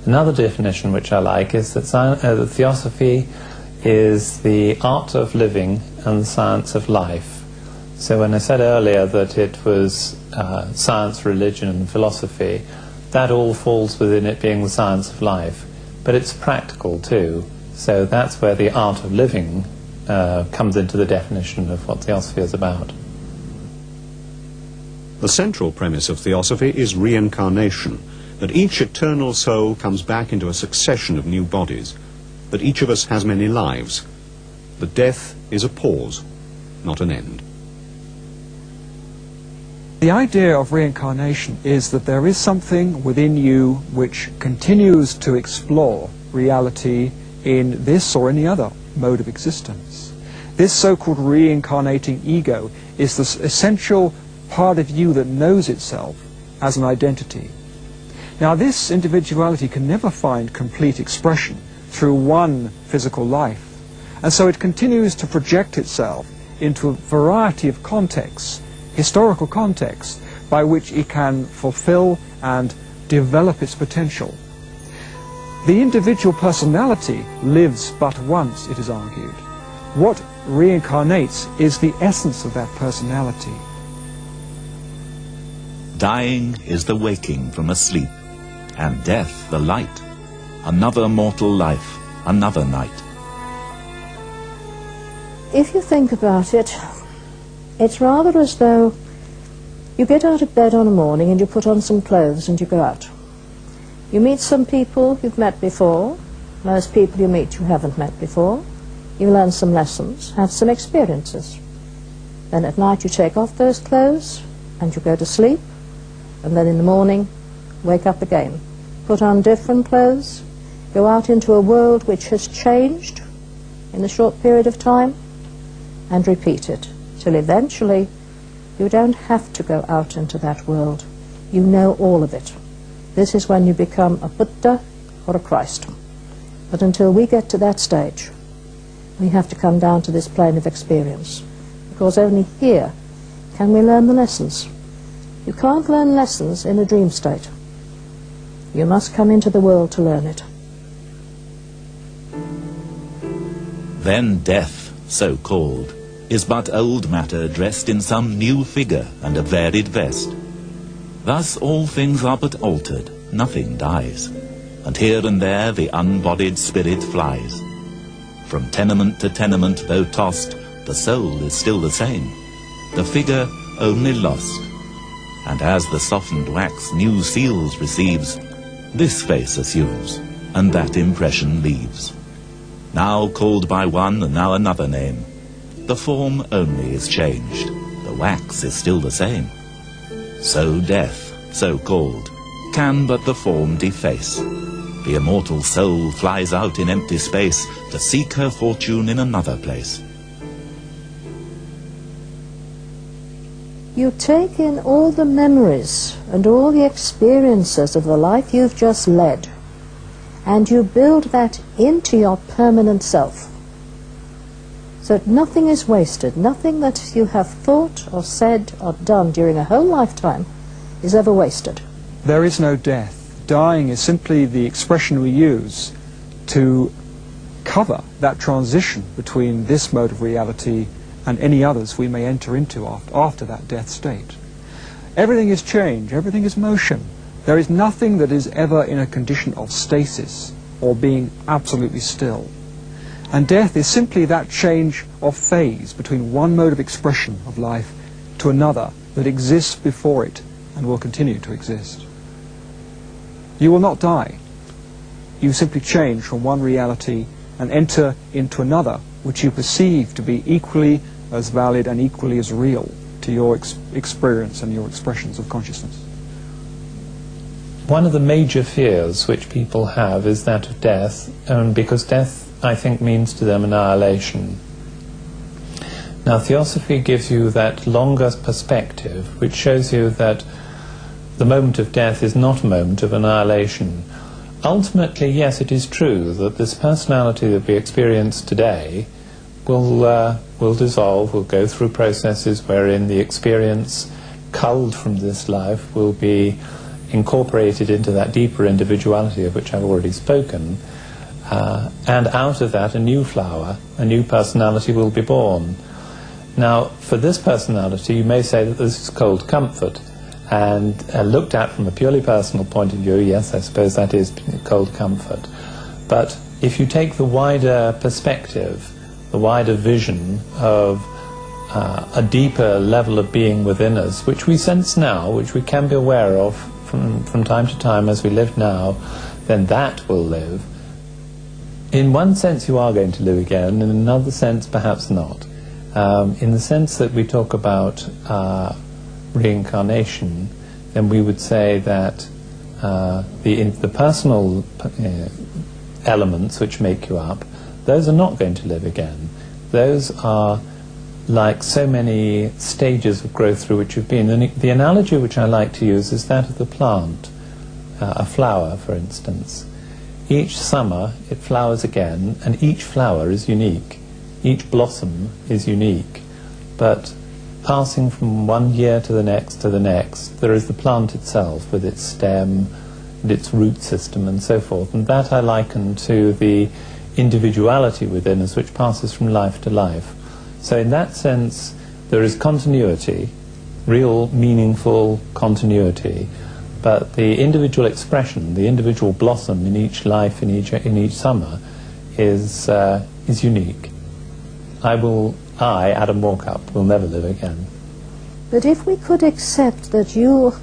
Another definition which I like is that theosophy is the art of living and the science of life. So when I said earlier that it was science, religion and philosophy, that all falls within it being the science of life. But it's practical too. So that's where the art of living comes into the definition of what theosophy is about. The central premise of theosophy is reincarnation, that each eternal soul comes back into a succession of new bodies, that each of us has many lives, that death is a pause, not an end. The idea of reincarnation is that there is something within you which continues to explore reality in this or any other mode of existence. This so-called reincarnating ego is the essential part of you that knows itself as an identity. Now, this individuality can never find complete expression through one physical life, and so it continues to project itself into a variety of contexts, historical contexts, by which it can fulfill and develop its potential. The individual personality lives but once, it is argued. What reincarnates is the essence of that personality. Dying is the waking from a sleep, and death the light. Another mortal life, another night. If you think about it, it's rather as though you get out of bed on a morning and you put on some clothes and you go out. You meet some people you've met before. Most people you meet you haven't met before. You learn some lessons, have some experiences. Then at night you take off those clothes and you go to sleep, and then in the morning wake up again, put on different clothes, go out into a world which has changed in a short period of time, and repeat it till eventually you don't have to go out into that world. You know all of it. This is when you become a Buddha or a Christ. But until we get to that stage, we have to come down to this plane of experience, because only here can we learn the lessons. You can't learn lessons in a dream state. You must come into the world to learn it. Then death, so called, is but old matter dressed in some new figure and a varied vest. Thus all things are but altered, nothing dies, and here and there the unbodied spirit flies. From tenement to tenement though tossed, the soul is still the same, the figure only lost. And as the softened wax new seals receives, this face assumes, and that impression leaves. Now called by one and now another name, the form only is changed, the wax is still the same. So death, so called, can but the form deface. The immortal soul flies out in empty space to seek her fortune in another place. You take in all the memories and all the experiences of the life you've just led, and you build that into your permanent self. So that nothing is wasted, nothing that you have thought or said or done during a whole lifetime is ever wasted. There is no death. Dying is simply the expression we use to cover that transition between this mode of reality and any others we may enter into after that death state. Everything is change, everything is motion. There is nothing that is ever in a condition of stasis or being absolutely still. And death is simply that change of phase between one mode of expression of life to another that exists before it and will continue to exist. You will not die. You simply change from one reality and enter into another which you perceive to be equally as valid and equally as real to your experience and your expressions of consciousness. One of the major fears which people have is that of death, because death, I think, means to them annihilation. Now, theosophy gives you that longer perspective, which shows you that the moment of death is not a moment of annihilation. Ultimately, yes, it is true that this personality that we experience today will dissolve, will go through processes wherein the experience culled from this life will be incorporated into that deeper individuality of which I've already spoken, and out of that a new flower, a new personality will be born. Now, for this personality, you may say that this is cold comfort, and looked at from a purely personal point of view, yes, I suppose that is cold comfort. But if you take the wider perspective, the wider vision of a deeper level of being within us, which we sense now, which we can be aware of from time to time as we live now, then that will live. In one sense you are going to live again, in another sense perhaps not. In the sense that we talk about reincarnation, then we would say that the personal elements which make you up, those are not going to live again. Those are like so many stages of growth through which you've been. And the analogy which I like to use is that of the plant, a flower, for instance. Each summer it flowers again, and each flower is unique. Each blossom is unique. But passing from one year to the next, there is the plant itself with its stem and its root system and so forth. And that I liken to the individuality within us which passes from life to life. So in that sense, there is continuity, real meaningful continuity, but the individual expression, the individual blossom in each life, in each summer, is unique. I, Adam Walkup, will never live again. But if we could accept that you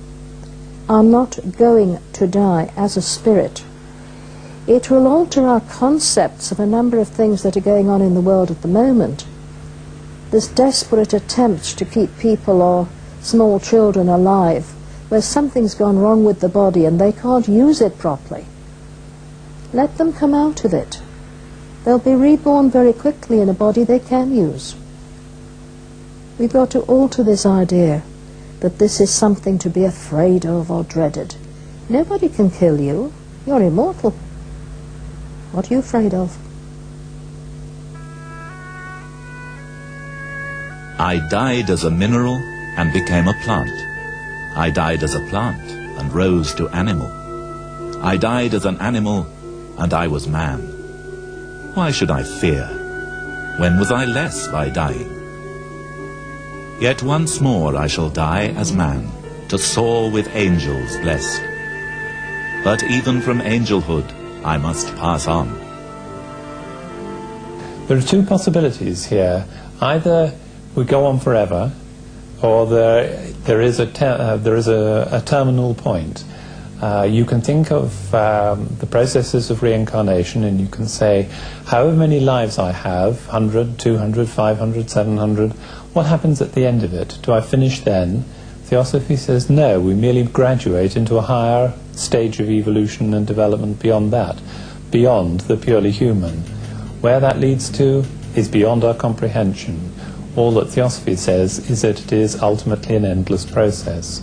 are not going to die as a spirit, it will alter our concepts of a number of things that are going on in the world at the moment. This desperate attempt to keep people or small children alive, where something's gone wrong with the body and they can't use it properly. Let them come out of it. They'll be reborn very quickly in a body they can use. We've got to alter this idea that this is something to be afraid of or dreaded. Nobody can kill you. You're immortal. What are you afraid of? I died as a mineral and became a plant. I died as a plant and rose to animal. I died as an animal and I was man. Why should I fear? When was I less by dying? Yet once more I shall die as man, to soar with angels blessed. But even from angelhood I must pass on. There are two possibilities here. Either we go on forever, or there is a terminal point. You can think of the processes of reincarnation, and you can say, however many lives I have, 100, 200, 500, 700, what happens at the end of it? Do I finish then? Theosophy says no, we merely graduate into a higher stage of evolution and development beyond that, beyond the purely human. Where that leads to is beyond our comprehension. All that Theosophy says is that it is ultimately an endless process.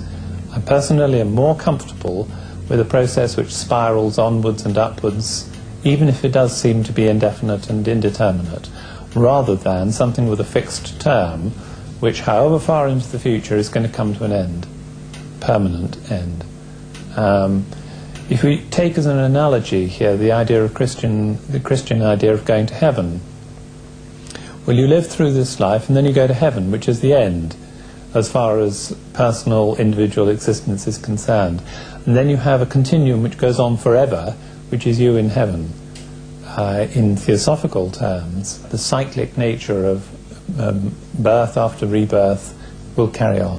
I personally am more comfortable with a process which spirals onwards and upwards, even if it does seem to be indefinite and indeterminate, rather than something with a fixed term, which however far into the future is going to come to an end, permanent end. If we take as an analogy here the idea of the Christian idea of going to heaven, well, you live through this life and then you go to heaven, which is the end, as far as personal, individual existence is concerned. And then you have a continuum which goes on forever, which is you in heaven. In theosophical terms, the cyclic nature of birth after rebirth will carry on.